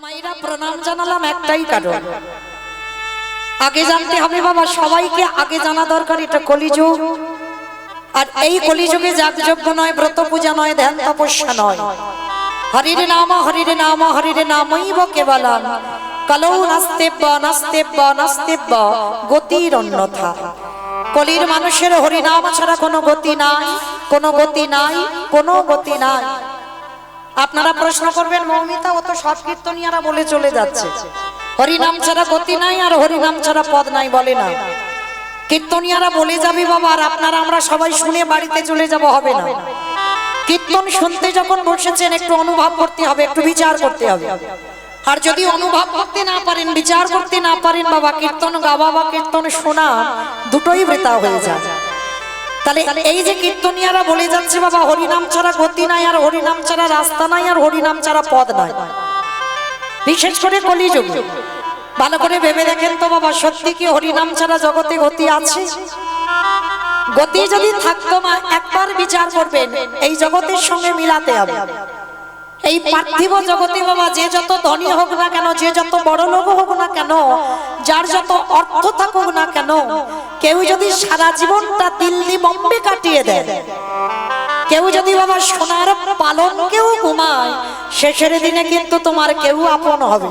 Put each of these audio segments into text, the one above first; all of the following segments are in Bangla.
মায়েরা প্রণাম জানালাম একটাই কারণ, আগে জানতে হবে বাবা, সবাইকে আগে জানা দরকার এটা কলিযুগ। আর এই কলিযুগে যাগযজ্ঞ নয়, ব্রত পূজা নয়, ধ্যান তপস্যা নয়, হরির নাম হরির নাম হরির নামৈব কেবলম কলৌ নাস্তেব্য নাস্তেব্য নাস্তেব্য গতির অন্যথা। কলির মানুষের হরিনাম ছাড়া কোনো গতি নাই, কোনো গতি নাই, কোনো গতি নাই। আপনারা প্রশ্ন করবেন, মৌমিতা ও তো সব কীর্তনিয়ারা বলে চলে যাচ্ছে হরিনাম ছাড়া গতি নাই আর হরিনাম ছাড়া পদ নাই, বলে না। কীর্তনিয়ারা বলে যাবে বাবা, আর আপনারা আমরা সবাই শুনে বাড়িতে চলে যাব, হবে না। কীর্তন শুনতে যখন বসেছেন একটু অনুভব করতে হবে, একটু বিচার করতে হবে। আর যদি অনুভব করতে না পারেন, বিচার করতে না পারেন বাবা, কীর্তন গাওয়া বা কীর্তন শোনা দুটোই বৃথা হয়ে যায়। তাহলে এই যে কীর্তনিয়ারা বলে যাচ্ছে বাবা, হরিনাম ছাড়া গতি নাই আর হরিনাম ছাড়া রাস্তা নাই আর হরিনাম ছাড়া পদ নাই, বিশেষ করে কলিযুগে। ভালো করে ভেবে দেখেন তো বাবা, সত্যি কি হরিনাম ছাড়া জগতে গতি আছে? গতি যদি থাকতো মা, একবার বিচার করবেন, এই জগতের সঙ্গে মিলাতে হবে। এই পার্থিব জগতে বাবা, যে যত ধনী হোক না কেন, যে যত বড় লোক হোক না কেন, যার যত অর্থ থাকুক না কেন, কেউ যদি সারা জীবনটা দিল্লি বম্বে কাটিয়ে দেয়, কেউ যদি বাবা সোনার পালন কেউ ঘুমায়, শেষের দিনে কিন্তু তোমার কেউ আপন হবে।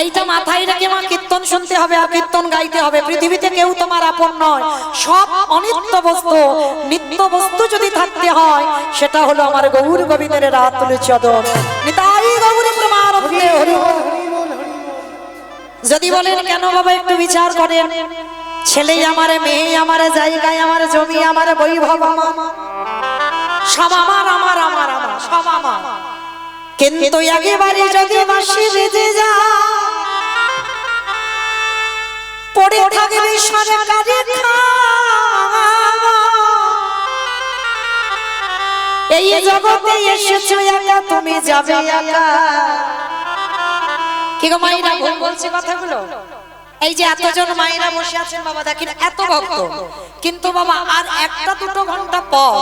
এইটা মাথায় রেখে মা কীর্তন শুনতে হবে আর কীর্তন গাইতে হবে। পৃথিবীতে কেউ তোমার আপন নয়, সব অনিত্য বস্তু। নিত্য বস্তু যদি থাকতে হয়, সেটা হলো আমার গৌর গোবিন্দের রাতুল চদন। নিতাই গৌরী প্রেমানন্দে হরি বল। যদি বলেন কেন বাবা, একটু বিচার করেন। ছেলে আমার, মেয়ে আমার, জায়গায় আমার, জমি আমার, বৈভব আমার, সব আমার আমার আমার আমার সব আমার। কিন্তু একেবারে যদি বাঁশি বেজে যায়, পড়ে থাকবে সরকারি এই জগতে এসেছো একা, তুমি যাবে একা। কি গো মায়েরা, ভুল বলছে কথাগুলো? এই যে এতজন মায়েরা বসে আছেন বাবা, দেখেন এত ভক্ত, কিন্তু বাবা আর একটা দুটো ঘন্টা পর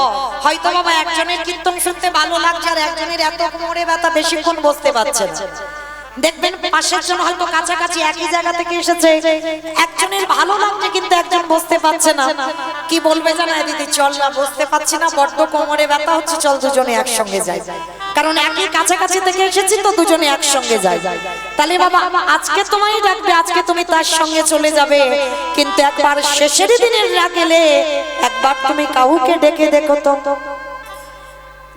হয়তো বাবা একজনের কীর্তন শুনতে ভালো লাগছে আর একজনের এত কোমরে ব্যথা, বেশিক্ষণ বসতে পারছে না। দেখবেন পাশের জন হয়তো কাছাকাছি একই জায়গা থেকে এসেছে, একজনের ভালো লাগছে কিন্তু একজন বসতে পারছে না। কি বলবে জানা, দিদি চল না, বসতে পারছি না, বড্ড কোমরে ব্যথা হচ্ছে, চল দুজনে একসঙ্গে যাই। কারণ একই কাছাকাছি থেকে এসেছি তো, দুজনে একসঙ্গে যাই। তাহলে বাবা আজকে তোমায় ডাকবে, আজকে তুমি তার সঙ্গে চলে যাবে, কিন্তু একবার শেষের দিনের রাগেলে একবার তুমি কাউকে ডেকে দেখো তো।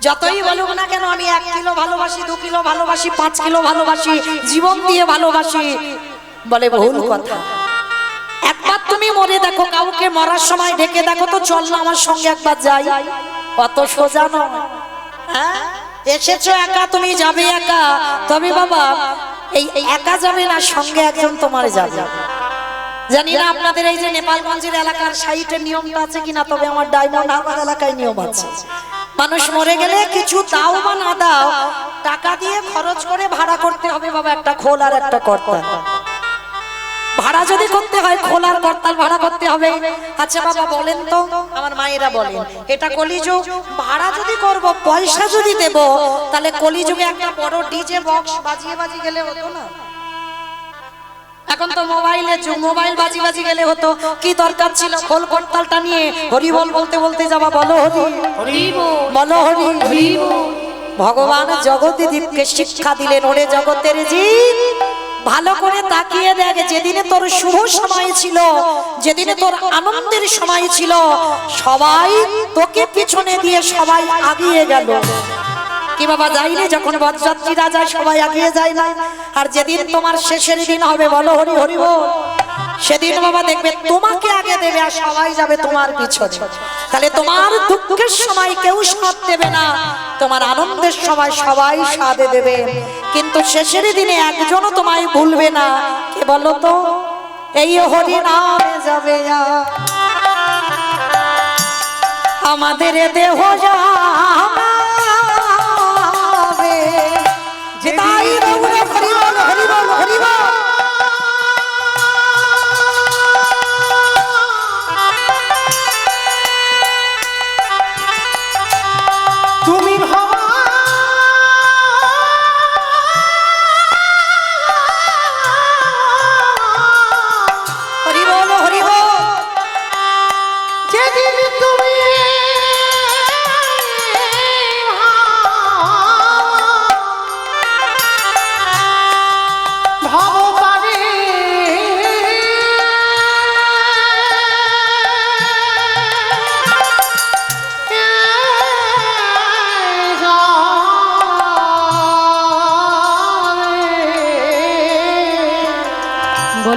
যতই বলুক না কেন, আমি 1 কিলো ভালোবাসি, 2 কিলো ভালোবাসি, 5 কিলো ভালোবাসি, জীবন দিয়ে ভালোবাসি, বলে ভুল কথা। একবার তুমি মরে দেখো, কাউকে মরার সময় ডেকে দেখো তো, চল না আমার সঙ্গে একবার যাই। কত সোজা নয়। হ্যাঁ, এসেছো একা, তুমি যাবে একা, তবে বাবা এই একা যাবে না, সঙ্গে একজন তোমার যাবে। জানি না আপনাদের এই যে নেপালগঞ্জের এলাকার সাইটের নিয়মটা আছে কিনা, তবে আমার ডায়মন্ড হারবার এলাকায় নিয়ম আছে। মানুষ মরে গেলে কিছু দাও বা না দাও, টাকা দিয়ে খরচ করে ভাড়া করতে হবে বাবা, একটা খোল আর একটা কর্তাল। ভাড়া যদি করতে হয়, খোল আর কর্তাল ভাড়া করতে হবে। আচ্ছা বাবা বলেন তো, আমার মায়েরা বলেন, এটা কলিযুগ, ভাড়া যদি করব, পয়সা যদি দেব, তাহলে কলিযুগে একটা বড় ডিজে বক্স বাজিয়ে বাজিয়ে গেলে হতো না? এখন তো মোবাইলের যুগ, মোবাইল বাজি বাজি গেলে হতো। কি দরকার ছিল খোল কর্তালটা নিয়ে হরি বল বলতে বলতে যাওয়া? বলো হরি বলো হরি। ভগবান জগতে জীবকে শিক্ষা দিলেন, ওরে জগতের জীব ভালো করে তাকিয়ে দেখ, যেদিনে তোর শুভ সময় ছিল, যেদিনে তোর আনন্দের সময় ছিল, সবাই তোকে পিছনে দিয়ে সবাই আগিয়ে গেল। কি বাবা যাইনি, যখন বরযাত্রীরা যায় সবাই আগিয়ে যায় না? আর যেদিন তোমার শেষের দিন হবে, বলো হরি হরি বল, সেদিন বাবা দেখবে তোমাকে আগে দেবে আর সবাই যাবে তোমার পিছনে। তাহলে তোমার দুঃখের সময় কেউ সাথ দেবে না, তোমার আনন্দের সময় সবাই সাথে দেবে, কিন্তু শেষের দিনে একজনও তোমায় ভুলবে না। কে বলো তো? এই হরি নামে যাবে আমাদের দেহ যাবে। তাই হরি বল হরি বল হরি বল। তুমি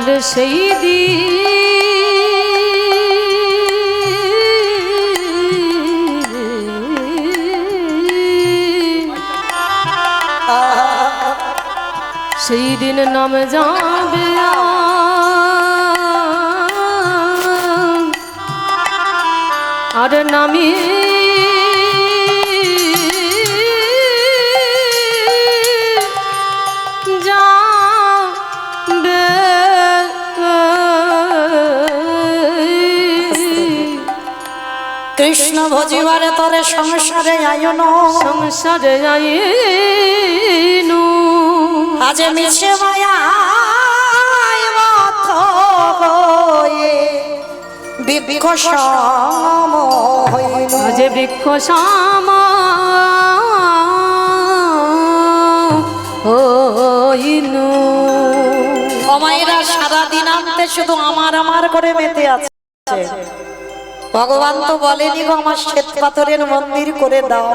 কাল সেই সেই দিন নাম যাবে আর নামি কৃষ্ণ ভজিবারে তরে সংসারে আয়ন সংসারে আইনু আজ মিছে মায়া বৃক্ষ সম হইল আজ বৃক্ষ সম হইনু অমাইরা সারা দিন আনতে শুধু আমার আমার করে মেতে আছে। ভগবান তো বলেনি গো আমার শ্বেত পাথরের মন্দির করে দাও।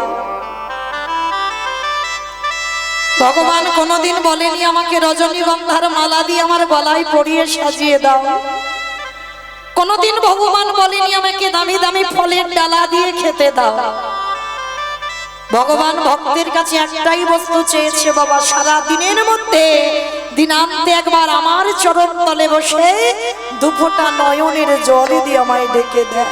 ভগবান কোনোদিন বলেনি আমাকে রজনীগন্ধার মালা দিয়ে আমার গলায় পরিয়ে সাজিয়ে দাও। কোনোদিন ভগবান বলেনি আমাকে দামি দামি ফলের ডালা দিয়ে খেতে দাও। ভগবান ভক্তের কাছে একটাই বস্তু চেয়েছে, বাবা সারা দিনের মধ্যে দিনান্তে একবার আমার চরণ তলে বসে দুফোঁটা নয়নের জল দিয়ে আমায় ডেকে দেয়।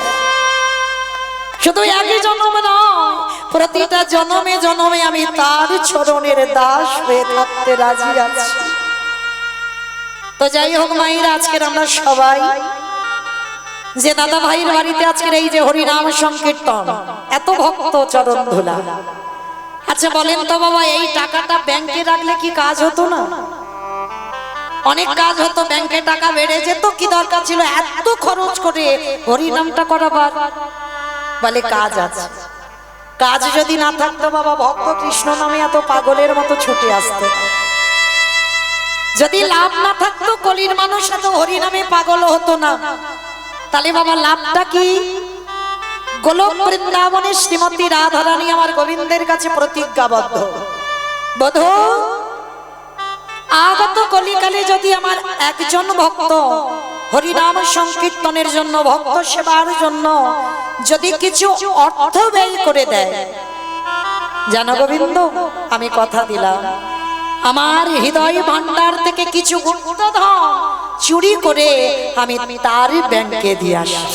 শুধু একই জন্ম নয়, প্রতিটা জন্মে জন্মে আমি তার চরণের দাস হয়ে থাকতে রাজি আছি। তো যাই হোক মায়ের, আজকের আমরা সবাই যে দাদা ভাইয়ের বাড়িতে আজকের এই যে হরিনাম সংকীর্তন, এত ভক্ত চরণ ধুলা। আচ্ছা বলেন তো বাবা, এই টাকাটা ব্যাংকে রাখলে কি কাজ হতো না? অনেক কাজ হতো, ব্যাংকে টাকা বেড়ে যেত। কি দরকার ছিল এত খরচ করে হরিনামটা করাবার? বলে কাজ আছে। কাজ যদি না থাকতো বাবা, ভক্ত কৃষ্ণ নামে এত পাগলের মতো ছুটে আসতো। যদি লাভ না থাকতো, কলির মানুষ এত হরিনামে পাগল হতো না। তাহলে বাবা লাভটা কি? গোলক বৃন্দাবনে শ্রীমতী রাধারানী আমার গোবিন্দের কাছে প্রতিজ্ঞাবদ্ধ, বধূ আগত কলিকালে যদি আমার একজন ভক্ত হরিনাম সংকীর্তনের জন্য, ভক্ত সেবার জন্য যদি কিছু অর্থ ব্যয় করে দেয়, জানো গোবিন্দ আমি কথা দিলাম আমার হৃদয় ভান্ডার থেকে কিছু গুপ্তধন চুরি করে আমি তার ব্যাংকে দিয়ে আসি।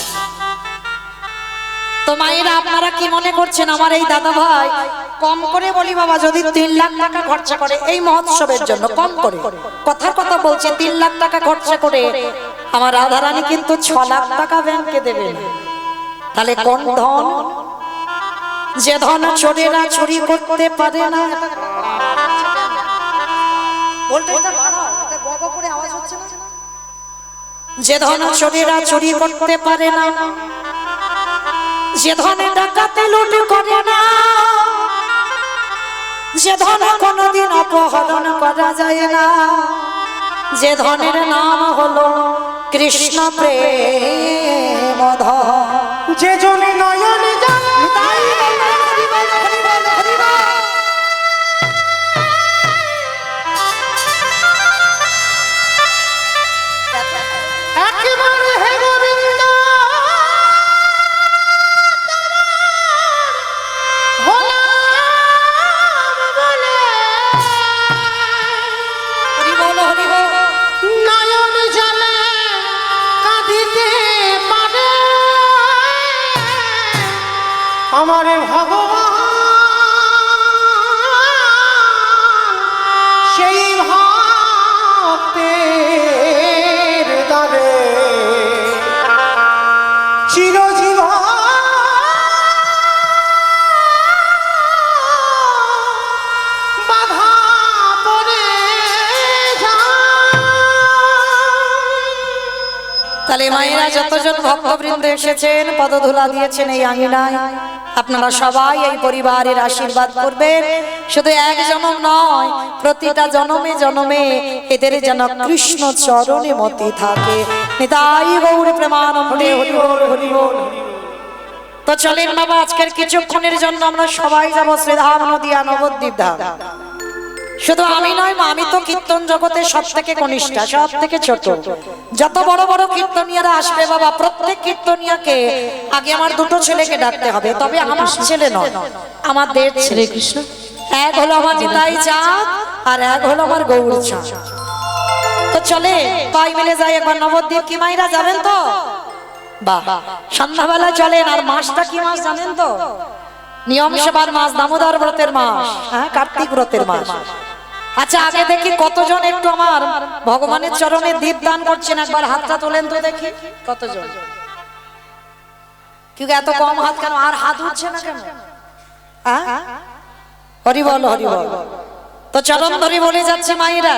তো মায়েরা আপনারা কি মনে করছেন আমার এই দাদা ভাই কম করে বলি বাবা যদি 3 লাখ টাকা খরচা করে এই মহোৎসবের জন্য, কম করে কথার কথা বলছে, 3 লাখ টাকা খরচা করে আমার রাধারানী কিন্তু 6 লাখ টাকা ব্যাংকে দেবেন। তাহলে কোন ধন? যে ধন চোরেরা চুরি করতে পারে না। যে ধন চোরেরা চুরি করতে পারে না, যে ধনে ডাকাতে লুট করে না, যে ধন কোনদিন অপহরণ করা যায় না, যে ধনের নাম হলো কৃষ্ণ প্রেম ধন। যে জনে নয়ন আমার ভগবান সেই ভক্তের দ্বারে চিরজীবন বাধা পড়ে যায়। তাহলে মায়েরা যতজন ভক্তবৃন্দ এসেছেন, পদধূলা দিয়েছেন এই আঙিনায়, আপনারা সবাই এই পরিবারের আশীর্বাদ করবেন। শুধু এক জনম নয়, প্রতিটা জনমে জনমে এদের যেন কৃষ্ণ চরণে মতি থাকে। নিতাই গৌর প্রেমানন্দে হরি বল হরি বল। তো চলেন বাবা, আজকের কিছুক্ষণের জন্য আমরা সবাই যাব শ্রীধাম নদিয়া নবদ্বীপ ধাম। শুধু আমি নয় মা, আমি তো কীর্তন জগতের সব থেকে কনিষ্ঠা, সব থেকে ছোট। যত বড় বড় কীর্তনিয়ারা আসবে বাবা, প্রত্যেক কীর্তনিয়াকে আগে আমার দুটো ছেলেকে ডাকতে হবে। তবে আমার ছেলে নয়, আমার দেড় ছেলে। কৃষ্ণ এক হলো আমার নিতাই চাঁদ আর এক হলো আমার গৌর চাঁদ। তো চলে পাই মিলে যাই একবার নবদ্বীপ। কি মাইরা যাবেন তো? বাহ, সন্ধ্যাবেলা চলেন। আর মাসটা কি মাস জানেন তো? নিয়ম সেবার মাস, দামোদর ব্রতের মাস, হ্যাঁ কার্তিক ব্রতের মাস। আচ্ছা আগে দেখি কতজন একটু আমার ভগবানের চরণে দীপ দান করছেন, একবার হাতটা তোলেন তো দেখি কতজন। কিন্তু এত কম হাত কেন? আর হাত উঠছে না কেন? হ্যাঁ, হরি বল হরি বল। তো চরণ ধরে বলে যাচ্ছে মায়েরা,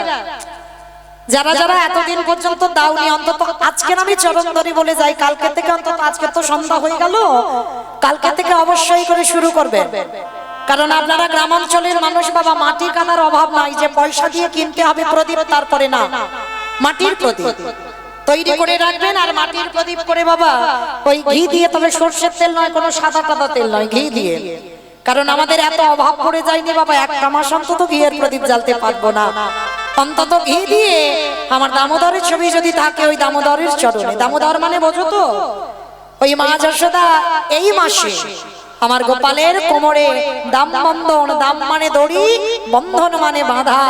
যারা যারা এতদিন পর্যন্ত দাওনি, অন্তত আজকে আমি চরণ ধরে বলে যাই, কালকে থেকে অন্তত, আজকে তো সন্ধ্যা হয়ে গেল, কালকে থেকে অবশ্যই করে শুরু করবেন। কারণ আপনারা গ্রামাঞ্চলের মানুষ বাবা, মাটি কানার অভাব নাই যে পয়সা দিয়ে কিনতে হবে প্রদীপ, তারপরে না, মাটির প্রদীপ তৈরি করে রাখবেন। আর মাটির প্রদীপ করে বাবা ওই ঘি দিয়ে, তবে সর্ষের তেল নয়, কোনো সাদা কাদা তেল নয়, ঘি দিয়ে। কারণ আমাদের এত অভাব পড়ে যায়নি বাবা, একটা মাস অন্তত ঘিয়ের প্রদীপ জ্বালতে পারবো না, অন্তত ঘি দিয়ে আমার দামোদরের ছবি যদি থাকে, ওই দামোদরের চরণে, দামোদর মানে বোঝো তো, ওই মা যশোদা এই মাসে আমার গোপালের কোমরে দাম বন্ধন, দাম মানে দড়ি, বন্ধন মানে বাঁধা।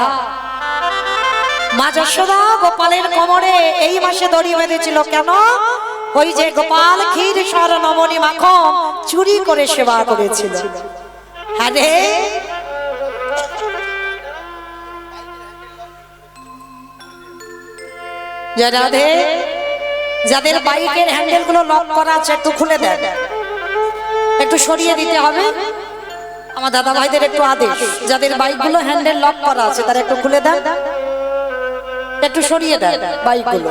মা যশোদা গোপালের কোমরে এই মাসে দড়ি বেঁধেছিল কেন? ওই যে গোপাল ক্ষীর সর নবনী মাখন চুরি করে সেবা করেছিল। আরে রাধে, যাদের বাইকের হ্যান্ডেল গুলো লক করা আছে একটু খুলে দেন, একটু সরিয়ে দিতে হবে। আমার দাদা ভাইদের একটু আদেশ, যাদের বাইক গুলো হ্যান্ডেল লক করা আছে তারা একটু খুলে দেন, একটু সরিয়ে দেন বাইক গুলো।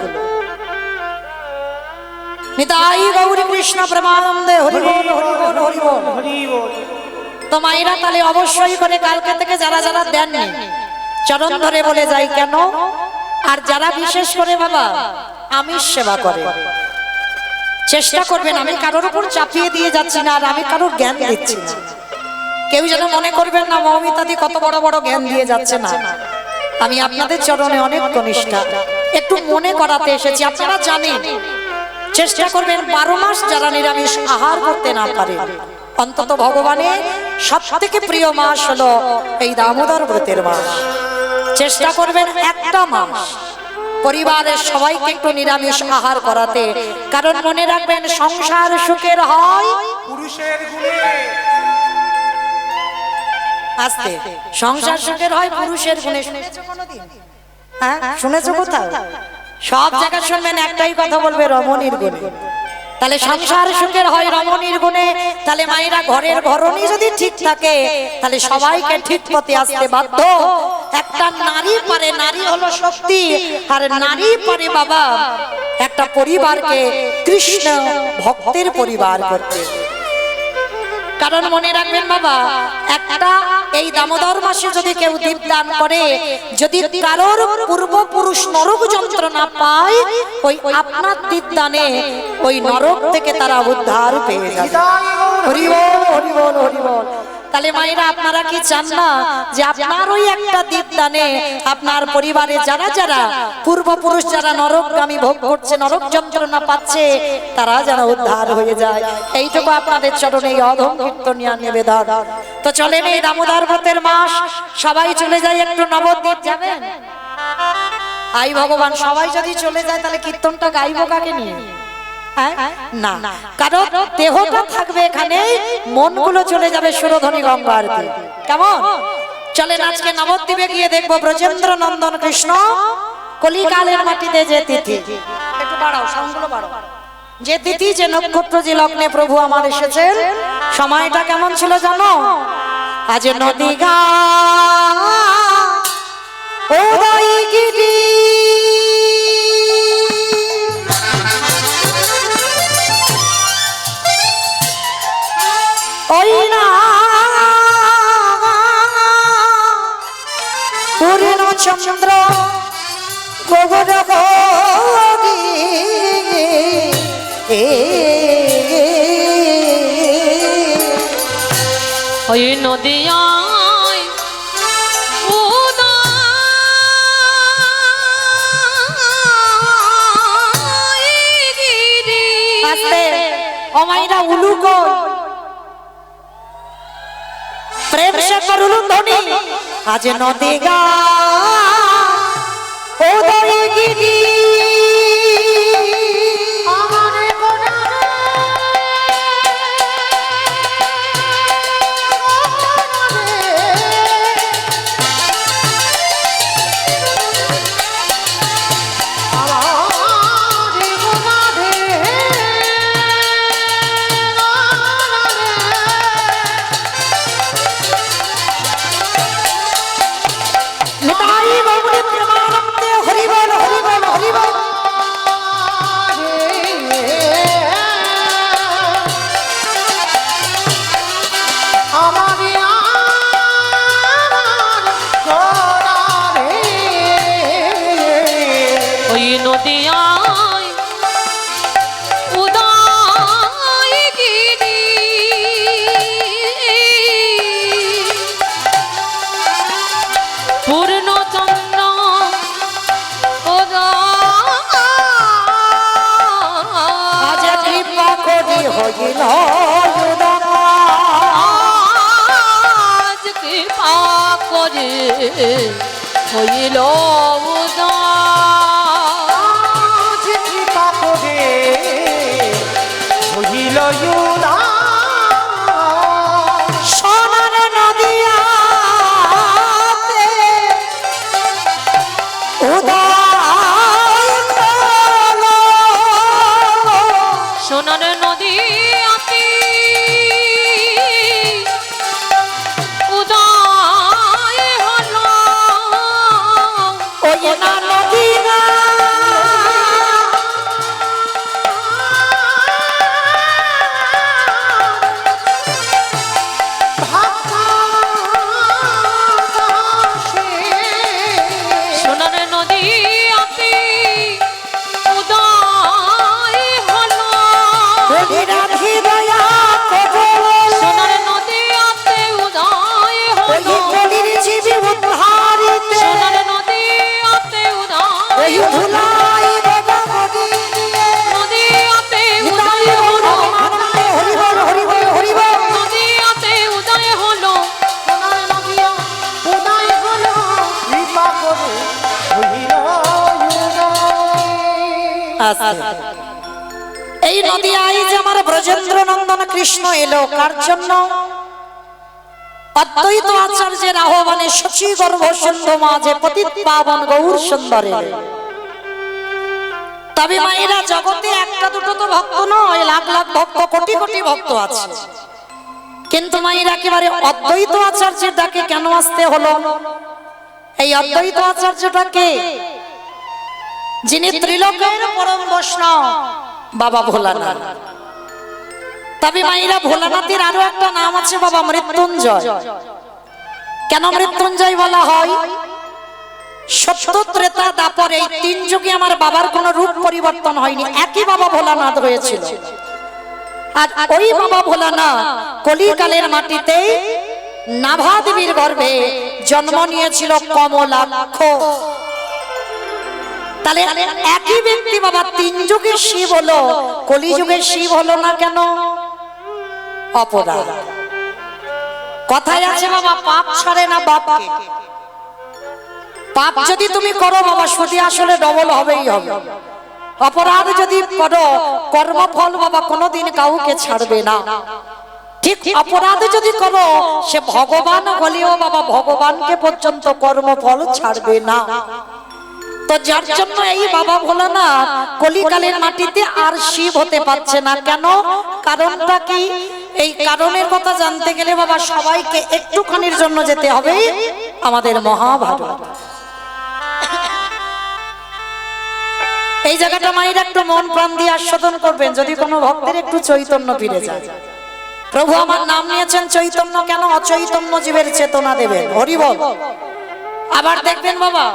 নিতাই গৌর কৃষ্ণ প্রেমানন্দে হরি বল হরি বল হরি বল হরি বল। তো মায়েরা তাহলে অবশ্যই করে কালকে থেকে যারা যারা দেননি চরণ ধরে বলে যাই কেন। আর যারা বিশেষ করে বাবা আমিষ সেবা করে চেষ্টা করবেন, আমি কারোর উপর চাপিয়ে দিয়ে যাচ্ছি না, আর আমি কারোর জ্ঞান দিচ্ছি না, কেউ যেন মনে করবেন না মৌমিতাদি কত বড় বড় জ্ঞান দিয়ে যাচ্ছে না। আমি আপনাদের চরণে অনেক কনিষ্ঠা, একটু মনে করাতে এসেছি। আপনারা জানেন, চেষ্টা করবেন 12 মাস যারা নিরামিষ আহার করতে না পারে, অন্তত ভগবানের সব থেকে প্রিয় মাস হলো এই দামোদর ব্রতের মাস। চেষ্টা করবেন একটা মাস পরিবারের সবাইকে একটু নিরামিষ আহার করাতে। কারণ মনে রাখবেন, সংসার সুখের হয় পুরুষের গুণে। আস্তে, সংসার সুখের হয় পুরুষের গুণে। শুনেছো কোনোদিন? হ্যাঁ শুনেছো কোথাও? সব জায়গায় শুনবেন একটাই কথা বলবে, রমণীর গুণে। তাহলে সংসার সুখের হয় রমণীর গুণে। তাহলে মায়েরা ঘরের ঘরণী যদি ঠিক থাকে, তাহলে সবাইকে ঠিক পথে আসতে বাধ্য। একটা নারী পারে, নারী হলো শক্তি, আর নারী পারে বাবা একটা পরিবারকে কৃষ্ণ ভক্তের পরিবার করতে। কারণ মনে রাখবেন বাবা, একটা এই দামোদর মাসে যদি কেউ দীপদান করে, যদি কারোর পূর্বপুরুষ নরক যন্ত্রণা পায়, ওই আপনার দীপদানে ওই নরক থেকে তারা উদ্ধার পেয়ে যাবে। হরি বল হরি বল হরি বল। তাহলে মায়েরা আপনারা কি চান না যে আপনার ওই একটা দীপদানে আপনার পরিবারে যারা যারা পূর্বপুরুষ যারা নরকগামী ভোগ করছে, নরক যন্ত্রণা পাচ্ছে, তারা যেন উদ্ধার হয়ে যায়? এইটুকু আপনাদের চরণে অধম কীর্তনিয়া নিবেদন। তো চলেন, এই দামোদর ব্রতের মাস, সবাই চলে যায় একটু নবদ্বীপ যাবেন। আই ভগবান, সবাই যদি চলে যায় তাহলে কীর্তনটা গাইবো কাকে নিয়ে? না, কারণ দেহটা থাকবে এখানে, মনগুলো চলে যাবে সুরধ্বনি গঙ্গা আরতি। কেমন? চলেন আজকে নবদ্বীপে গিয়ে দেখবো ব্রজেন্দ্র নন্দন কৃষ্ণ কলিকালের মাটিতে যে তিথি, একটু বাড়াও সাউন্ডগুলো বাড়াও, যে তিথি যে নক্ষত্র যে লগ্নে প্রভু আমার এসেছেন, সময়টা কেমন ছিল জানো? আজ নদী গা ওই গিরি ওই না পূর্ণ চন্দ্র গগন গরি ওই নদিয়ায় অমাইরা উলু কই প্রেম সে করুলু ধনি আজ নদী গা উদয় গিরি আমারে গোনারে আমারে গোনারে নিতাই বাবুরে প্রেমানন্দে হরি বল হরি বল হরি বল আমারে আমার গোনারে ওই নদিয়ায় উদয় গিরি পূর্ণচন্দ্র আজ কৃপা করি হইল উদয় আজ কৃপা করে হইল উদয় আজ কৃপা করে হইল উদয় সোনার নদিয়াতে উদয় হলো। সোনার নদী আতি উদয় হলো ওই না নদী না সোনার নদী আতি উদয় হলো রাধি দয়া কবল সোনার নদী আতি উদয় ওই হলো কলির জীবী উদ্ধারিতে সোনার নদী আতি ওই উদয় ভুলাই বাবা নদী দিয়ে নদী আতি নিতাই উদয় হলো আনন্দে হরি বল হরি বল হরি বল নদী আতি উদয় হলো কৃপা করে হইল উদয় এই নদী আই যে আমার ব্রজেন্দ্র নন্দন কৃষ্ণ এলো কার জন্য অদ্বৈত আচার্যের আহ্বানে শচী গর্ভ সিন্ধু মাঝে পতিত পাবন গৌর সুন্দর এলো। তবে মায়েরা জগতে একটা দুটো তো ভক্ত নয়, লাখ লাখ ভক্ত, কোটি কোটি ভক্ত আছে, কিন্তু মায়েরা একেবারে অদ্বৈত আচার্যের ডাকে কেন আসতে হলো? এই অদ্বৈত আচার্যটাকে যিনি ত্রিলোকের পরম বৈষ্ণব বাবা ভোলানাথ। তবে মায়েরা ভোলানাথের আরো একটা নাম আছে বাবা মৃত্যুঞ্জয়। কেন মৃত্যুঞ্জয় বলা হয়? সত্য ত্রেতা দাপর এই তিন যুগে আমার বাবার কোনো রূপ পরিবর্তন হয়নি, একই বাবা ভোলানাথ হয়েছিল। আর ওই বাবা ভোলানাথ কলিকালের মাটিতে নাভা দেবীর গর্ভে জন্ম নিয়েছিল কমলাক্ষ। তাহলে একই ব্যক্তি বাবা তিন যুগের শিব হলো, কলিযুগের শিব হলো না কেন? অপরাধ। কথায় আছে বাবা, পাপ ছাড়ে না বাপকে। পাপ যদি তুমি করো বাবা সুদি আসলে ডবল হবেই হবে। অপরাধ যদি করো কর্মফল বাবা কোনোদিন কাউকে ছাড়বে না। ঠিক অপরাধ যদি করো সে ভগবান হলেও বাবা ভগবানকে পর্যন্ত কর্মফল ছাড়বে না। তো যার জন্য এই বাবা ভোলানাথ কলিকালের মাটিতে আর শিব হতে পারছে না কেন? কারণটা কি? এই কারণের কথা জানতে গেলে বাবা সবাইকে একটুখানির জন্য যেতে হবে আমাদের মহাভারত। এই জায়গাটা মায়ের একটু মন প্রাণ দিয়ে আস্বাদন করবেন, যদি কোনো ভক্তের একটু চৈতন্য ফিরে যায়। প্রভু আমার নাম নিয়েছেন চৈতন্য, কেন? অচৈতন্য জীবের চেতনা দেবেন, হরি বল। আবার দেখবেন বাবা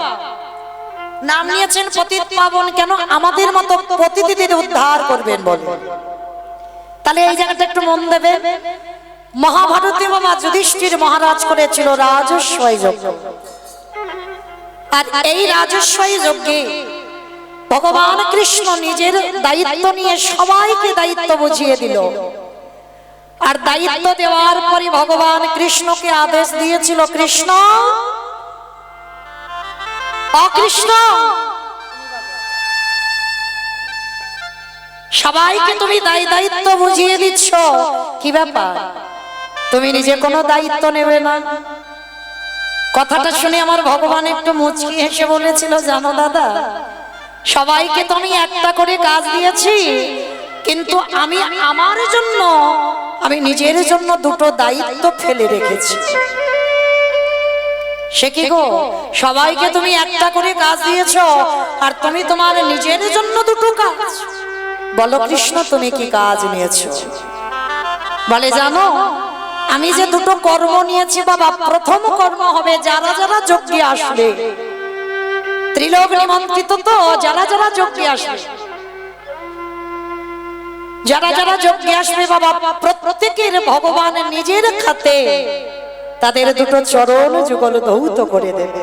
নাম নিয়েছেন পতিত পাবন, কেন? আমাদের মতো পতিতদের উদ্ধার করবেন বলে। তাহলে এই জায়গাটা একটু মন দেবে। মহাভারতে বাবা যুধিষ্ঠির মহারাজ করেছিল রাজস্বই যজ্ঞ, আর এই রাজস্বই যজ্ঞে ভগবান কৃষ্ণ নিজের দায়িত্ব নিয়ে সবাইকে দায়িত্ব বুঝিয়ে দিল। আর দায়িত্ব দেওয়ার পরে ভগবান কৃষ্ণকে আদেশ দিয়েছিল, কৃষ্ণ অকৃষ্ণ সবাইকে তুমি দায়িত্ব বুঝিয়ে দিচ্ছ, কি ব্যাপার তুমি নিজে কোনো দায়িত্ব নেবে না? কথাটা শুনে আমার ভগবান একটু মুচকি হেসে বলেছিল, জানো দাদা, সবাইকে তো আমি একটা করে কাজ দিয়েছি, কিন্তু আমি আমার জন্য আমি নিজের জন্য দুটো দায়িত্ব ফেলে রেখেছি। সে কি গো, সবাইকে তুমি একটা করে কাজ দিয়েছো আর তুমি তোমার নিজের জন্য দুটো কাজ? বলো কৃষ্ণ তুমি কি কাজ নিয়েছো? বলে জানো, আমি যে দুটো কর্ম নিয়েছি বাবা, প্রথম কর্ম হবে যারা যারা যজ্ঞে আসবে, ত্রিলোক নিমন্ত্রিত তো যারা যারা যজ্ঞে আসবে, যারা যারা যজ্ঞে আসবে বাবা, প্রত্যেকের ভগবান নিজের খাতে তাদের দুটো চরণ যুগল ধৌত করে দেবে।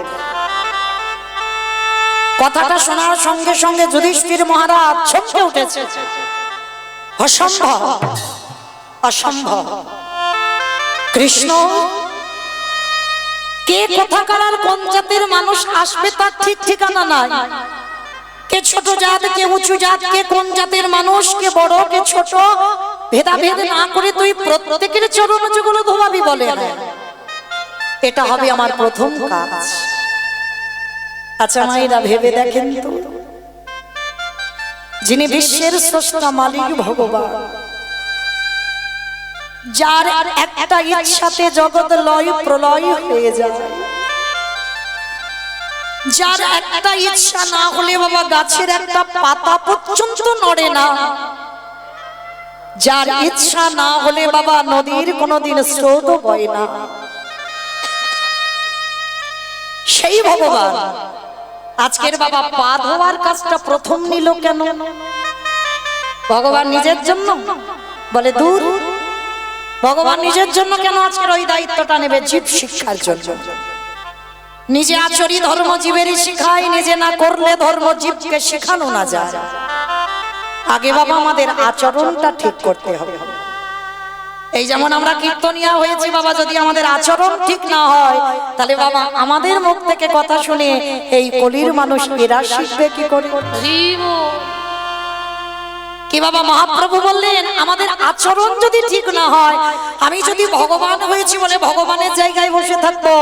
কথাটা শোনার সঙ্গে সঙ্গে যুধিষ্ঠির মহারাজ চমকে উঠেছে, অসম্ভব অসম্ভব, কৃষ্ণ কে কোথাকার আর কোন জাতের মানুষ আসবে তার ঠিক ঠিকানা নাই, কে ছোট জাত কে উঁচু জাত, কে কোন জাতের মানুষ, কে বড় কে ছোট, ভেদাভেদ না করে তুই প্রত্যেকের চরণ যুগল ধোয়াবি বলে, এটা হবে আমার প্রথম কাজ। আচ্ছা মায়েরা ভেবে দেখেন তো, যিনি বিশ্বের স্রষ্টা মালিক ভগবান, যার একটা ইচ্ছাতে জগৎ লয় প্রলয় হয়ে যায়, যার একটা ইচ্ছা না হলে বাবা গাছের একটা পাতা পর্যন্ত নড়ে না, যার ইচ্ছা না হলে বাবা নদীর কোনোদিন স্রোত বয় না, সেই ভগবান আজকের বাবা পা ধোয়ার কাজটা প্রথম নিল কেন? ভগবান নিজের জন্য? বলে দূর, ভগবান নিজের জন্য কেন আজকের ওই দায়িত্বটা নেবে? জীব শিক্ষার জন্য। নিজে আচরি ধর্ম জীবেরই শিখায়, নিজে না করলে ধর্ম জীবকে শেখানো না যায়। আগে বাবা আমাদের আচরণটা ঠিক করতে হবে। এই যেমন আমরা কীর্তনিয়া হয়েছি বাবা, যদি আমাদের আচরণ ঠিক না হয় তাহলে বাবা আমাদের মুখ থেকে কথা শুনে এই কলির মানুষ এরা শিখবে কি করে? কি বাবা মহাপ্রভু বললেন, আমাদের আচরণ যদি ঠিক না হয়, আমি যদি ভগবান হয়েছি বলে ভগবানের জায়গায় বসে থাকবো,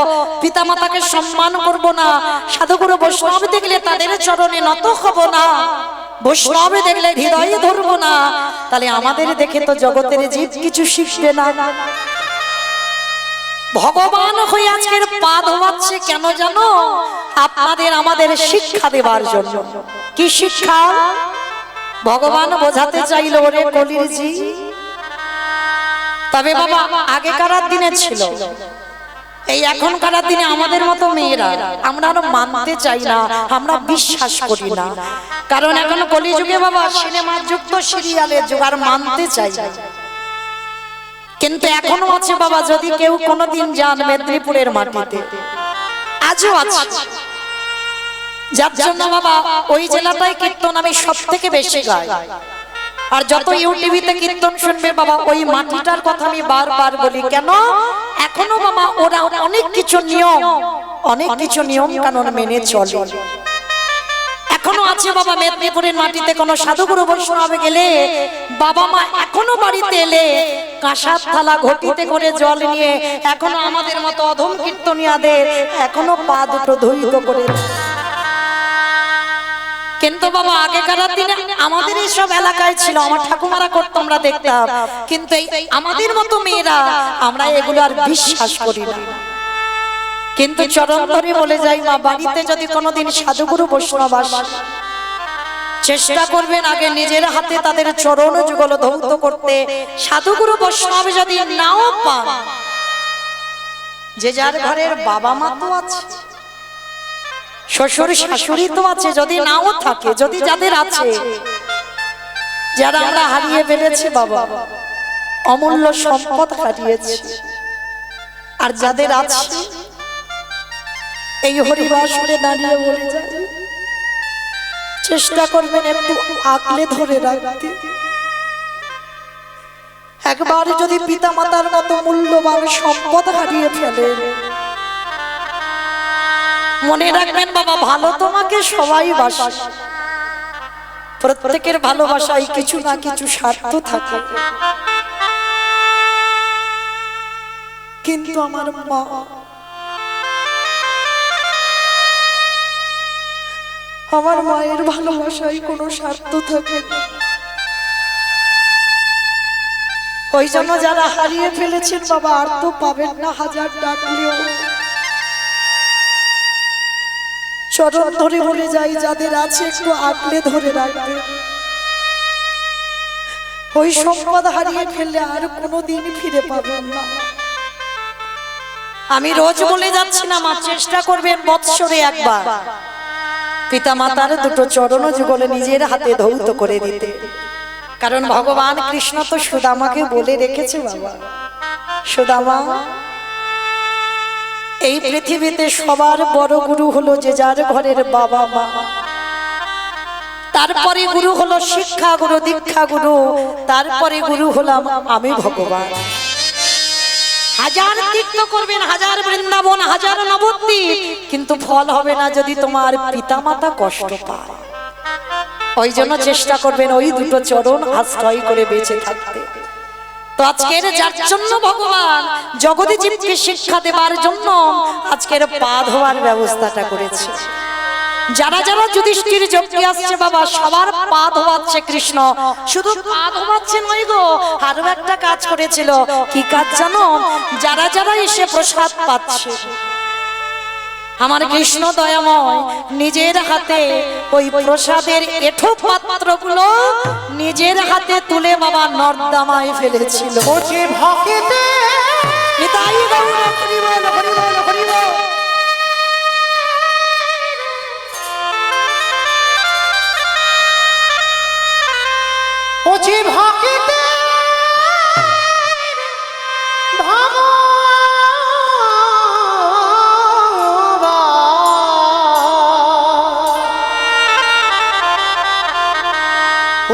পিতামাতাকে সম্মান করব না, সাধুগুরু বৈষ্ণব দেখলে তাদের চরণে নত হব না, বৈষ্ণব দেখলে হৃদয়ে ধরবো না, তাহলে আমাদের দেখে তো জগতের জীব কিছু শিখবে না। ভগবান হয়ে আজকের পা ধোয়াচ্ছে কেন জানো? আপনাদের আমাদের শিক্ষা দেবার জন্য। কি শিক্ষা? ভগবান বোঝাতে চাইল, ওরে কলির জি, তবে বাবা আগেকার দিনে ছিল, এই এখনকার দিনে আমাদের মতো মেয়েরা আমরা মানতে চাই না, আমরা বিশ্বাস করি না, কারণ এখন কলিযুগে বাবা সিনেমা যুক্ত সিরিয়ালের যুগ, আর মানতে চাই। কিন্তু এখনো আছে বাবা, যদি কেউ কোনোদিন যান মেদিনীপুরের মাটিতে, আজও আছে, যার জন্য বাবা ওই জেলাটায় কীর্তন আমি সব থেকে বেশি গাই। আর যত ইউটিভিতে কীর্তন শুনবে বাবা, ওই মাটিটার কথা আমি বারবার বলি। কেন? এখনো বাবা ওরা অনেক কিছু নিয়ম কানুন মেনে চলে। এখনো আছে বাবা মেদিনীপুরের মাটিতে কোন সাধুগুরু বৈষ্ণব গেলে বাবা মা এখনো বাড়িতে এলে কাঁসার থালা ঘটিতে করে জল নিয়ে এখনো আমাদের মতো অধম কীর্তনিয়াদের এখনো পা দুটো ধৌত করে। কিন্তু বাবা আগেকার দিনে আমাদের এইসব এলাকায় ছিল, আমার ঠাকুমারা করতো, আমরা দেখতাম, কিন্তু আমাদের মতো মেয়েরা আমরা এগুলো আর বিশ্বাস করি না। কিন্তু চরণ ধরে বলে যাই মা, বাড়িতে যদি কোনোদিন সাধুগুরু বৈষ্ণব আসে, চেষ্টা করবেন আগে নিজের হাতে তাদের চরণ যুগল ধৌত করতে। সাধুগুরু বৈষ্ণব যদি নাও পান, যে যার ঘরের বাবা মা তো আছে, শ্বশুর শাশুড়ি তো আছে, যদি নাও থাকে, যদি যাদের আছে, যারা আমরা হারিয়ে ফেলেছি বাবা, অমূল্য সম্পদ হারিয়েছি, আর যাদের আছে এই হরিবাসরে দাঁড়িয়ে বলে যায় চেষ্টা করবেন একটু আঁকলে ধরে রাখতে। একবার যদি পিতামাতার মতো মূল্যবান সম্পদ হারিয়ে ফেলেন, মনে রাখবেন বাবা, ভালো তোমাকে সবাই বাসে, প্রত্যেকের ভালোবাসায় কিছু না কিছু স্বার্থ থাকে। কিন্তু আমার মা, আমার মায়ের ভালোবাসায় কোনো স্বার্থ থাকে না। ওই জন্য যারা হারিয়ে ফেলেছেন বাবা, আর তো পাবেন না, হাজার ডাকলেও। চরণ ধরে বলে যাই, যাদের আছে একটু আঁকলে ধরে রাখবে। ওই সম্পদ হারিয়ে ফেললে আর কোনোদিন ফিরে পাবেন না। আমি রোজ বলে যাচ্ছি না মা, চেষ্টা করবেন বৎসরে একবার পিতা মাতার দুটো চরণ যুগলে নিজের হাতে ধৌত করে দিতে। কারণ ভগবান কৃষ্ণ তো সুদামাকে বলে রেখেছে, বাবা সুদামা, এই পৃথিবীতে সবার বড় গুরু হলো যে যার ঘরের বাবা মা, তারপরে গুরু হলো শিক্ষা গুরু, দীক্ষা গুরু, তারপরে গুরু হলাম আমি ভগবান। হাজার তীর্থ করবেন, হাজার বৃন্দাবন, হাজার নবদ্বীপ, কিন্তু ফল হবে না যদি তোমার পিতামাতা কষ্ট পায়। ওই জন্য চেষ্টা করবেন ওই দুটো চরণ আশ্রয় করে বেঁচে থাকতে। তো আজকের যার জন্য ভগবান জগতে জীবকে শিক্ষা দেবার জন্য আজকের পা ধোয়ার ব্যবস্থাটা করেছে। যারা যারা যুধিষ্ঠির যজ্ঞে আসছে বাবা, সবার পা ধোয়াচ্ছে কৃষ্ণ। শুধু পা ধোয়াচ্ছে নয় গো, আরো একটা কাজ করেছিল। কি কাজ জানো? যারা যারা এসে প্রসাদ পাচ্ছে, আমার কৃষ্ণ দয়াময় নিজের হাতে ওই প্রসাদের এঁঠো পাত্রগুলো নিজের হাতে তুলে বাবা নর্দমায় ফেলেছিল। ও যে ভক্তে নিতাই গৌর হরি বল, হরি বল, হরি বল। ও যে ভক্তে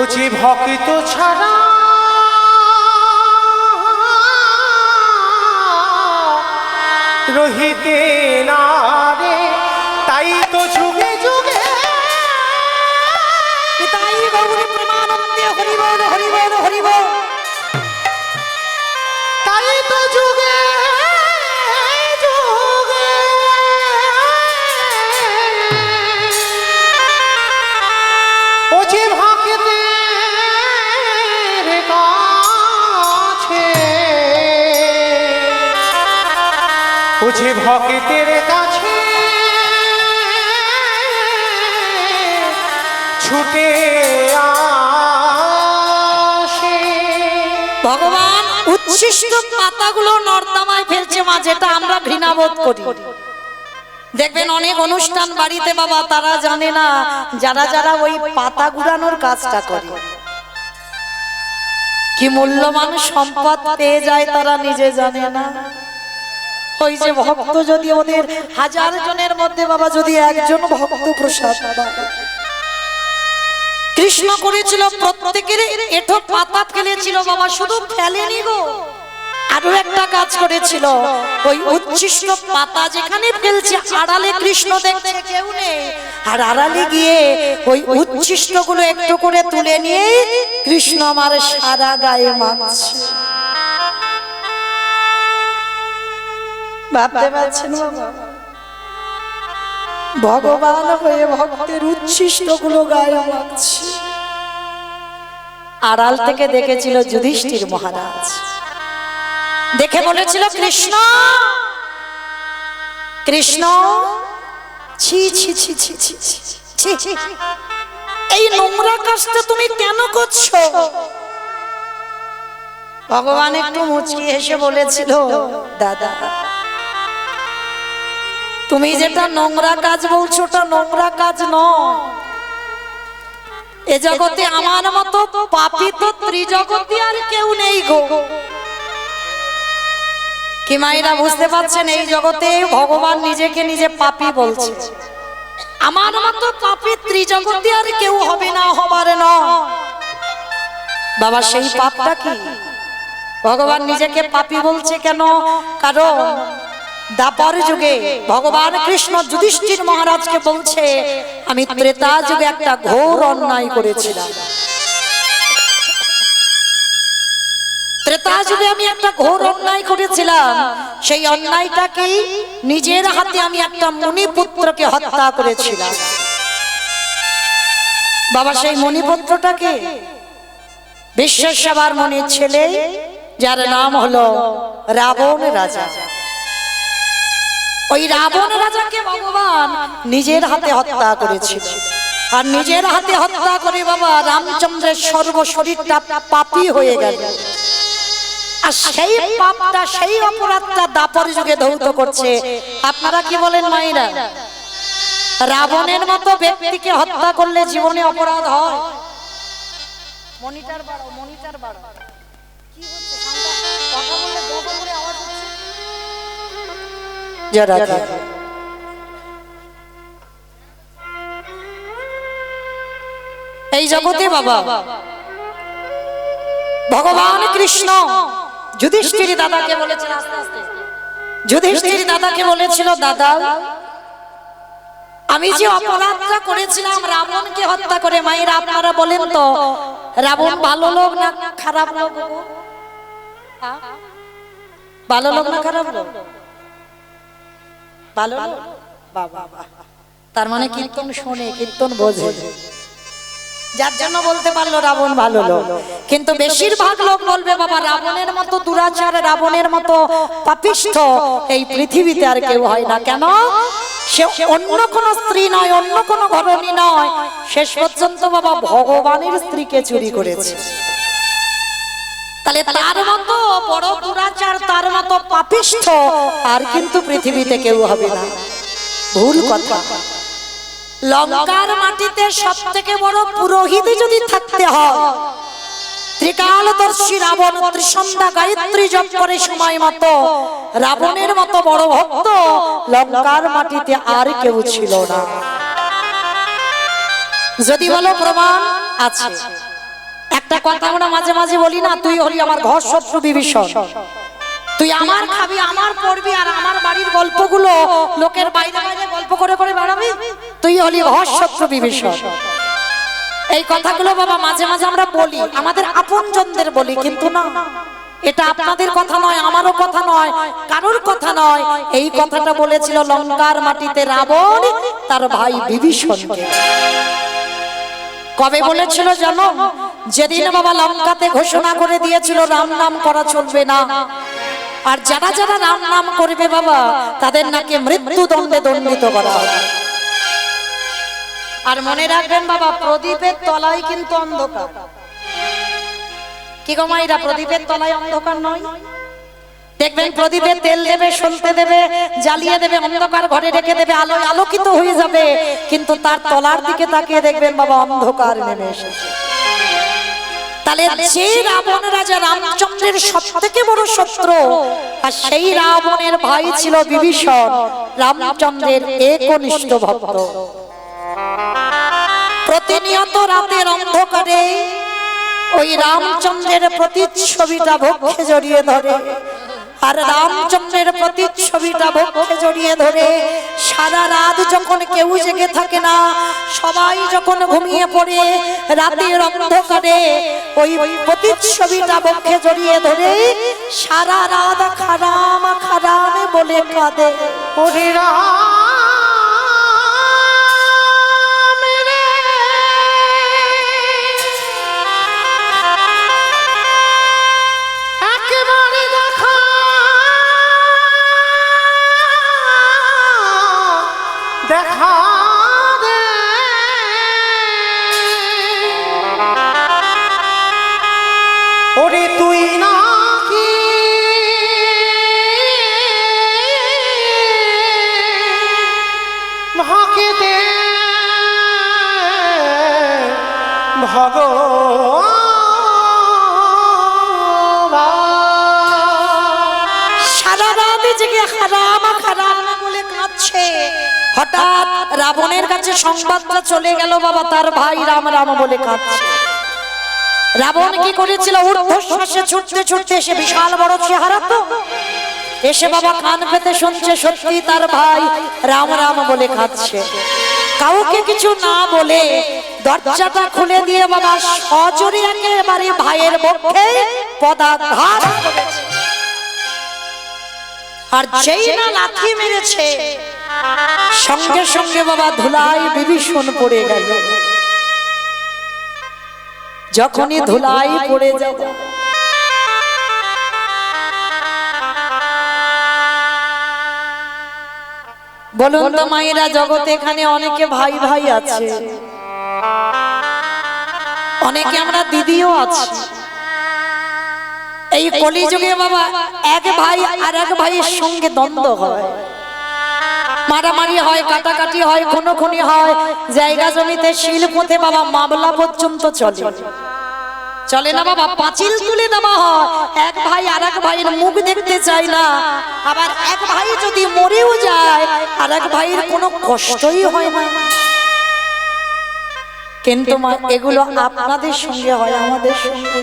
ও যে ভক্ত ছাড়া রহিতে না রে, তাই তো যুগে যুগে নিতাই গৌর প্রেমানন্দে হরি বল, হরি বল, হরি বল। তাই তো যুগে যুগে ও যে ভক্তের কাছে, ও যে ভক্তের কাছে ছুটে আসে। ভগবান উচ্ছিষ্ট পাতাগুলো নর্দমায় ফেলছে মা, যেটা আমরা ঘৃণাবোধ করি। দেখবেন অনেক অনুষ্ঠান বাড়িতে বাবা, তারা জানে না যারা যারা ওই পাতা গুড়ানোর কাজটা করে কি মূল্যবান সম্পদ পেয়ে যায়, তারা নিজে জানে না। ওই যে ভক্ত যদি ওদের হাজার জনের মধ্যে বাবা যদি একজন ভক্ত প্রসাদ পায়, কৃষ্ণ করেছিল প্রত্যেকের এঁঠো পাতা ফেলেছিল বাবা, শুধু ফেলেনি গো, আরো একটা কাজ করেছিল। ওই উচ্ছিষ্ট পাতা যেখানে ফেলছে আড়ালে কৃষ্ণ দেখছে কেউ নেই, আর আড়ালে গিয়ে ওই উচ্ছিষ্ট গুলো একটু করে তুলে নিয়ে কৃষ্ণ আমার সারা গায়ে মাখছে। ভাবতে পারছেন বাবা, ভগবান হয়ে ভক্তের উচ্ছিষ্ট গুলো গায়ে মাখছে। আড়াল থেকে দেখেছিল যুধিষ্ঠির মহারাজ, দেখে বলেছিল কৃষ্ণ কৃষ্ণ, ছি ছি ছি ছি ছি ছি ছি, এই নোংরা কাজটা তুমি কেন করছো? ভগবান একটু মুচকি হেসে বলেছিল, দাদা তুমি যেটা নোংরা কাজ বলছো ওটা নোংরা কাজ নয়। এ জগতে আমার মতো পাপী তো ত্রিজগতে আর কেউ নেই গো। কি মায়েরা বুঝতে পারছেন? এই জগতে ভগবান নিজেকে নিজে পাপী বলছে। আমার মতো পাপী ত্রিজগতে আর কেউ হবে না, হবার নয়। বাবা সেই পাপটা কি? ভগবান নিজেকে পাপী বলছে কেন? কারণ দাপর যুগে ভগবান কৃষ্ণ যুধিষ্ঠির মহারাজকে বলছে, আমি ত্রেতা যুগে একটা ঘোর অন্যায় করেছিলাম। ত্রেতা যুগে আমি একটা ঘোর অন্যায় করেছিলাম। সেই অন্যায়টা কি? নিজের হাতে আমি একটা মুনিপুত্রকে হত্যা করেছিলাম। বাবা সেই মুনিপুত্রটাকে বিশ্বেশ্বর মনির ছেলে, যার নাম হলো রাবণ রাজা। ওই রাবণ রাজাকে ভগবান নিজের হাতে হত্যা করেছিল। আর নিজের হাতে হত্যা করে বাবা রামচন্দ্রের সর্বশরীরটা পাপী হয়ে গেল। আর সেই পাপটা, সেই অপরাধটা দাপর যুগে ধৌত করছে। আপনারা কি বলেন মায়েরা? রাবণের মতো ব্যক্তিকে হত্যা করলে জীবনে অপরাধ হয়? মনিটর বাড়াও, মনিটর বাড়াও। কি হচ্ছে? কথা বললে গোবর করে আওয়াজ হচ্ছে। যারা এই জগতে বাবা ভগবান কৃষ্ণ যুধিষ্ঠির দাদাকে বলেছিল, আস্তে আস্তে যুধিষ্ঠির দাদাকে বলেছিল, দাদা আমি যে অপরাধটা করেছিলাম রাবণকে হত্যা করে, মায়েরা আপনারা বলেন তো রাবণ ভালো লোক না খারাপ লোক? ভালো লোক না খারাপ লোক? ভালো লোক। বাবা, তার মানে কীর্তন শোনে, কীর্তন বোঝে, যার জন্য বলতে পারলো রাবণ ভালো লোক। কিন্তু বেশিরভাগ লোক বলবে বাবা রাবণের মতো দুরাচার, রাবণের মতো পাপিষ্ঠ এই পৃথিবীতে আর কেউ হয় না। কেন? সে অন্য কোন স্ত্রী নয়, অন্য কোন ঘরণী নয়, শেষ পর্যন্ত বাবা ভগবানের স্ত্রীকে চুরি করেছে। তাহলে তার মতো বড় দুরাচার, তার মতো পাপিষ্ঠ আর কিন্তু পৃথিবীতে কেউ হবে না। ভুল কথা। লঙ্কার মাটিতে সবথেকে বড় পুরোহিত যদি থাকতে হয়, ত্রিকালদর্শী রাবণ ত্রিসন্ধ্যা গায়ত্রী জপ করে সময় মতো, রাবণের মতো বড় ভক্ত লঙ্কার মাটিতে আর কেউ ছিল না। যদি বলো প্রমাণ আছে। একটা কথা আমরা মাঝে মাঝে বলি না, তুই হলি আমার ঘর শত্রু বিভীষণ, তুই আমার খাবি, আমার পড়বি, আর আমার বাড়ির গল্পগুলো লোকের বাইরে বাইরে গল্প করে করে বেড়াবি, তুই হলি ঘর শত্রু বিভীষণ। এই কথাগুলো বাবা মাঝে মাঝে আমরা বলি, আমাদের আপনজনদের বলি, কিন্তু না, এটা আপনাদের কথা নয়, আমারও কথা নয়, কারোর কথা নয়। এই কথাটা বলেছিল লঙ্কার মাটিতে রাবণ তার ভাই বিভীষণকে। কবে বলেছিল জানো? যেদিন বাবা লঙ্কাতে ঘোষণা করে দিয়েছিল রাম নাম করা চলবে না, আর যারা যারা রাম নাম করবে বাবা তাদের নাকি মৃত্যুদণ্ডে দণ্ডিত করা হবে। আর মনে রাখবেন বাবা, প্রদীপের তলায় কিন্তু অন্ধকার। কি গো মাইরা, প্রদীপের তলায় অন্ধকার নয়? দেখবেন প্রদীপে তেল দেবে, সলতে দেবে, জ্বালিয়ে দেবে, অন্ধকার ঘরে রেখে দেবে, আলোয় আলোকিত হয়ে যাবে, কিন্তু তার তলার দিকে তাকিয়ে দেখবেন বাবা অন্ধকার নেমে এসেছে। তাহলে যে রাবণ রাজা রামচন্দ্রের সবথেকে বড় শত্রু, আর সেই রাবণের ভাই ছিল বিভীষণ, রামচন্দ্রের একনিষ্ঠ ভক্ত। প্রতিনিয়ত রাতের অন্ধকারে ওই রামচন্দ্রের প্রতিচ্ছবিটা বক্ষে জড়িয়ে ধরে, আর রামচন্দ্রের প্রতিচ্ছবিটা বক্ষে জড়িয়ে ধরে সারা রাত যখন কেউ জেগে থাকে না, সবাই যখন ঘুমিয়ে পড়ে, রাতের অন্ধকারে ওই প্রতিচ্ছবিটা বক্ষে জড়িয়ে ধরে সারা রাত খারাম খারাম বলে কাঁদে। ওরে রাম রে, একেবারে দেখা দেখা দে, ওরে তুই নাকি ভাকে দে ভগবান। সারা রাত জেগে খারাম খারাম বলে কাঁদছে। হঠাৎ রাবণের কাছে সংবাদটা চলে গেল বাবা, তার ভাই রাম রাম বলে কাঁদছে। রাবণ কি করেছিল, ঊর্ধ্বশ্বাসে ছুটতে ছুটতে এসে বিশাল বড় চেহারা তো এসে বাবা কান পেতে শুনছে সত্যি তার ভাই রাম রাম বলে কাঁদছে। কাউকে কিছু না বলে দরজাটা খুলে দিয়ে বাবা সজোরে একেবারে ভাইয়ের পক্ষে পদাঘাত করেছে। আর যেই না লাথি মেরেছে সঙ্গে সঙ্গে বাবা ধুলায় বিভীষণ পড়ে গেল। যখনই ধুলাই পড়ে যাবে বলুন তো মায়েরা, জগতে এখানে অনেকে ভাই ভাই আছে, অনেকে আমরা দিদিও আছি। এই কলিযুগে বাবা এক ভাই আর এক ভাইয়ের সঙ্গে দ্বন্দ্ব হয়, মারামারি হয়, কাটাকাটি হয়, খুনোখুনি হয়, জায়গা জমিতে শিল পথে বাবা মামলা পর্যন্ত চলে। চলে না বাবা, পাঁচিল তুলে দেওয়া হয়, এক ভাই আর এক ভাইয়ের মুখ দেখতে চায় না। আবার এক ভাই যদি মরেও যায় আর এক ভাইয়ের কোনো কষ্টই হয় না। কিন্তু মা এগুলো আপনাদের সঙ্গে হয়, আমাদের সঙ্গে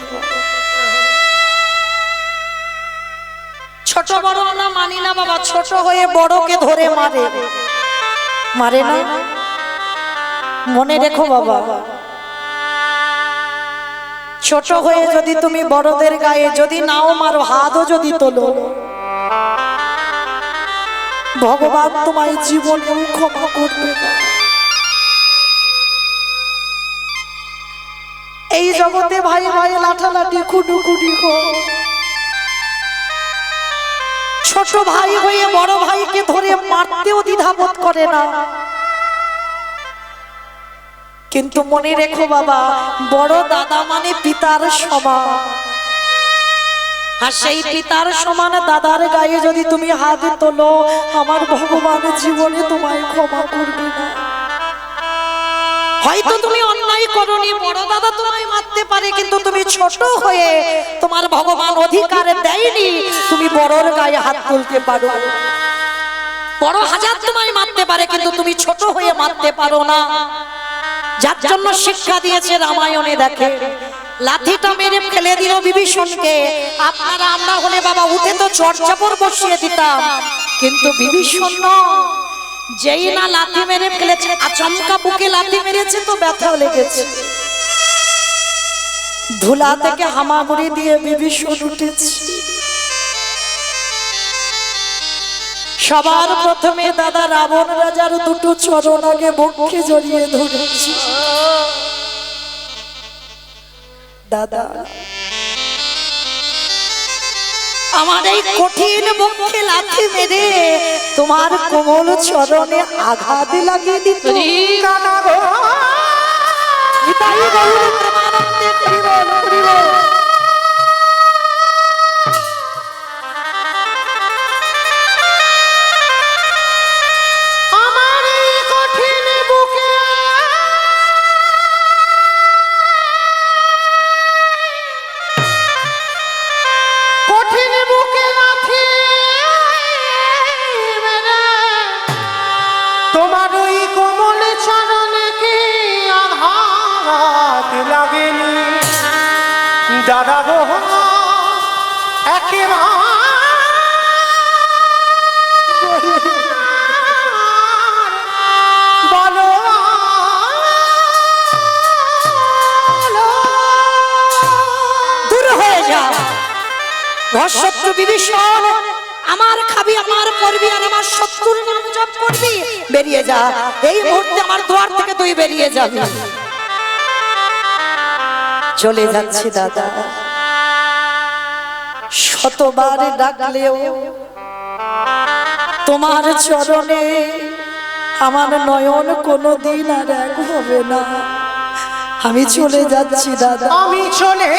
ছোট বড় আমরা মানি না বাবা। ছোট হয়ে বড়কে ধরে মারে, মারে না? মনে রেখো বাবা, ছোট হয়ে যদি তুমি বড়দের গায়ে যদি নাও মারো, হাতও যদি তোলো, ভগবান তোমায় জীবনেও ক্ষমা করবে না। এই জগতে ভাই ভাই লাঠালাঠি খুনুখুনি হয়, ছোট ভাই হয়ে বড় ভাইকে ধরে মারতেও দ্বিধাবোধ করে না। কিন্তু মনে রেখো বাবা, বড় দাদা মানে পিতার সমান, আর সেই পিতার সমান দাদার গায়ে যদি তুমি হাত তোলো, আমার ভগবান জীবনে তোমায় ক্ষমা করবে না। হয়তো তুমি অন্যায় করনি, বড় দাদা তোমায় মারতে পারে, কিন্তু তুমি ছোট হয়ে তোমার ভগবান অধিকার দেয়নি তুমি বড়র গায়ে হাত তুলতে পারো। বড় হাজার তোমায় মারতে পারে, কিন্তু তুমি ছোট হয়ে মারতে পারো না। যার জন্য শিক্ষা দিয়েছে রামায়ণে, দেখে লাঠিটা মেরে ফেলে দিল বিভীষণকে। আপনারা আমরা হলে বাবা উঠে তো চড়চাপড় বসিয়ে দিতাম, কিন্তু বিভীষণ যেই না লাঠি মেরে ফেলেছে, আচমকা বুকে লাঠি মেরেছে তো ব্যথাও লেগেছে। ধুলা থেকে হামাগুড়ি দিয়ে বিভীষণ উঠেছে। সবার প্রথমে দাদা রাবণ রাজার দুটো চরণ আগে বক্ষে জড়িয়ে ধরেছি। দাদা, আমার এই কঠিন বক্ষে লাথি মেরে তোমার কোমল চরণে আঘাত লাগিয়ে দিত। দাদা গো বলো দূর হয়ে যা ঘরশত্রু বিভীষণ। আমার খাবি, আমার পড়বি, আর আমার শত্রুর নাম জপ করবি। বেরিয়ে যা, এই মুহূর্তে আমার দ্বার থেকে তুই বেরিয়ে যাবি। চলে যাচ্ছি দাদা, শতবার ডাকলেও তোমার চরণে আমার নয়ন কোনোদিন আর এক হবে না। আমি চলে যাচ্ছি দাদা, আমি চলে